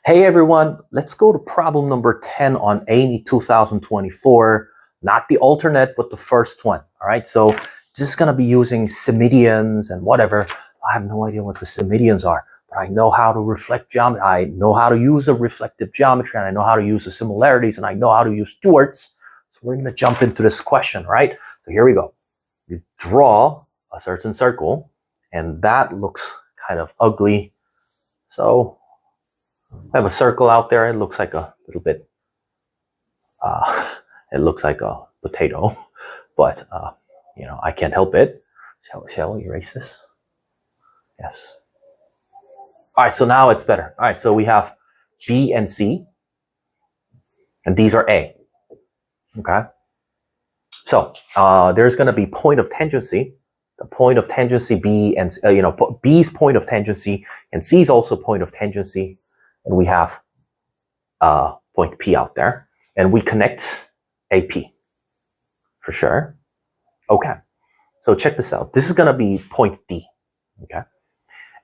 Hey everyone, let's go to problem number 10 on AIME 2024. Not the alternate, but the first one. All right, so this is going to be using Symmedians and whatever. I have no idea what the Symmedians are, but I know how to reflect geometry. I know how to use the reflective geometry, and I know how to use the similarities, and I know how to use Stewart's. So we're going to jump into this question, right? So here we go. You draw a certain circle, and that looks kind of ugly. So I have a circle out there. It looks like a little bit, it looks like a potato, but, I can't help it. Shall we erase this? Yes. All right, so now it's better. All right, so we have B and C, and these are A, okay? So there's going to be point of tangency. The point of tangency B and, B's point of tangency, and C's also point of tangency. And we have point P out there, and we connect AP for sure. Okay, so check this out. This is going to be point D, okay?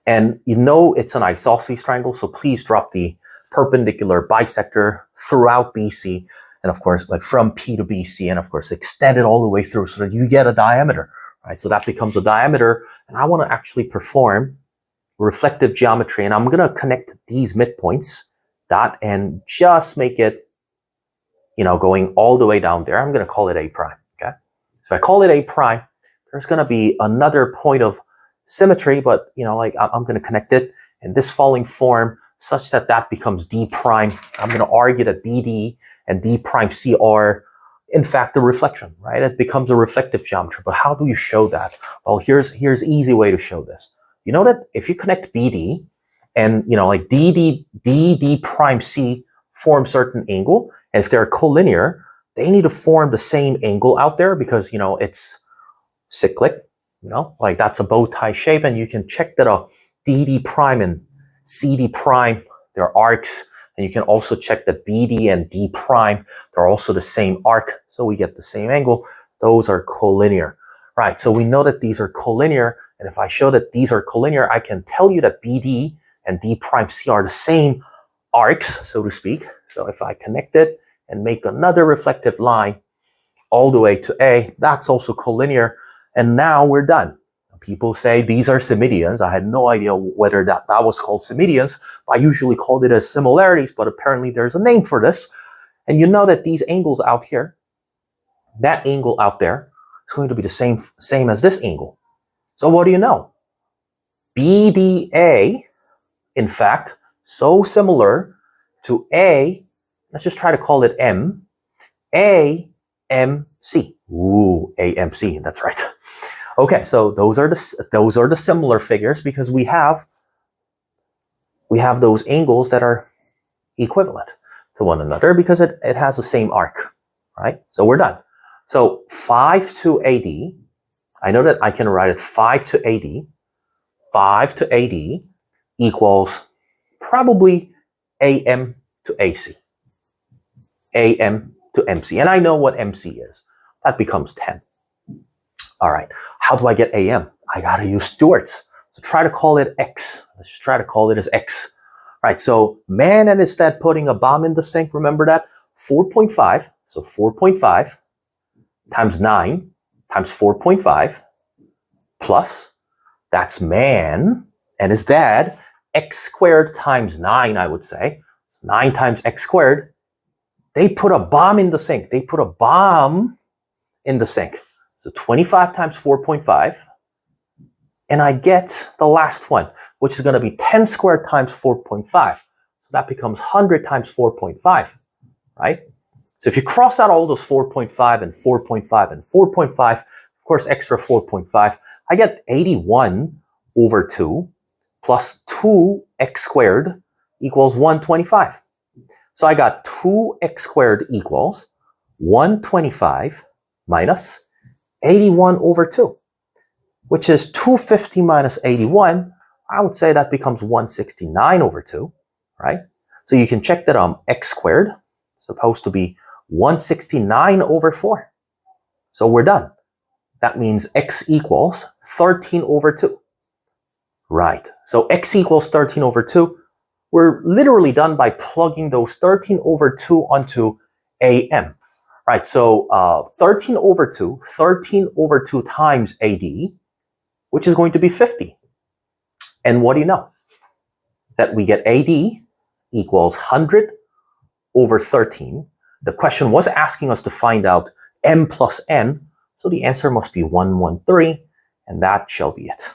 And it's an isosceles triangle, so please drop the perpendicular bisector throughout BC, and of course, like from P to BC, and of course, extend it all the way through so that you get a diameter, right? So that becomes a diameter, and I want to actually perform reflective geometry, and I'm going to connect these midpoints, dot, and just make it, going all the way down there. I'm going to call it A prime, okay? So if I call it A prime, there's going to be another point of symmetry, but, I'm going to connect it in this following form such that that becomes D prime. I'm going to argue that BD and D prime C are, in fact, the reflection, right? It becomes a reflective geometry, but how do you show that? Well, here's easy way to show this. You know that if you connect BD and, like DD prime C form certain angle, and if they're collinear, they need to form the same angle out there because, it's cyclic, like that's a bow tie shape, and you can check that a DD prime and CD prime, they're arcs, and you can also check that BD and D prime, they're also the same arc, so we get the same angle. Those are collinear, right? So we know that these are collinear. And if I show that these are collinear, I can tell you that BD and D prime C are the same arcs, so to speak. So if I connect it and make another reflective line all the way to A, that's also collinear. And now we're done. People say these are Symmedians. I had no idea whether that was called Symmedians. I usually called it as similarities, but apparently there's a name for this. And you know that these angles out here, that angle out there is going to be the same as this angle. So what do you know? BDA, in fact, so similar to A, let's just try to call it M, AMC. Ooh, AMC, that's right. Okay, so those are the similar figures because we have those angles that are equivalent to one another because it has the same arc, right? So we're done. So 5 to AD, I know that I can write it 5 to AD. 5 to AD equals probably AM to AC. AM to MC. And I know what MC is. That becomes 10. All right. How do I get AM? I got to use Stewart's. So try to call it X. Let's just try to call it as X. All right. So man, and instead putting a bomb in the sink, remember that? 4.5. So 4.5 times 9 times 4.5 plus, that's man and his dad, x squared times 9, I would say. 9 times x squared. They put a bomb in the sink. They put a bomb in the sink. So 25 times 4.5. And I get the last one, which is going to be 10 squared times 4.5. So that becomes 100 times 4.5, right? So if you cross out all those 4.5 and 4.5 and 4.5, of course, extra 4.5, I get 81 over 2 plus 2x squared equals 125. So I got 2x squared equals 125 minus 81 over 2, which is 250 minus 81. I would say that becomes 169 over 2, right? So you can check that x squared is supposed to be 169 over 4. So we're done. That means x equals 13 over 2. Right. So x equals 13 over 2. we're literally done by plugging those 13 over 2 onto AM. Right, so 13 over 2 times AD, which is going to be 50. And what do you know? That we get AD equals 100 over 13. The question was asking us to find out M plus N, so the answer must be 113, and that shall be it.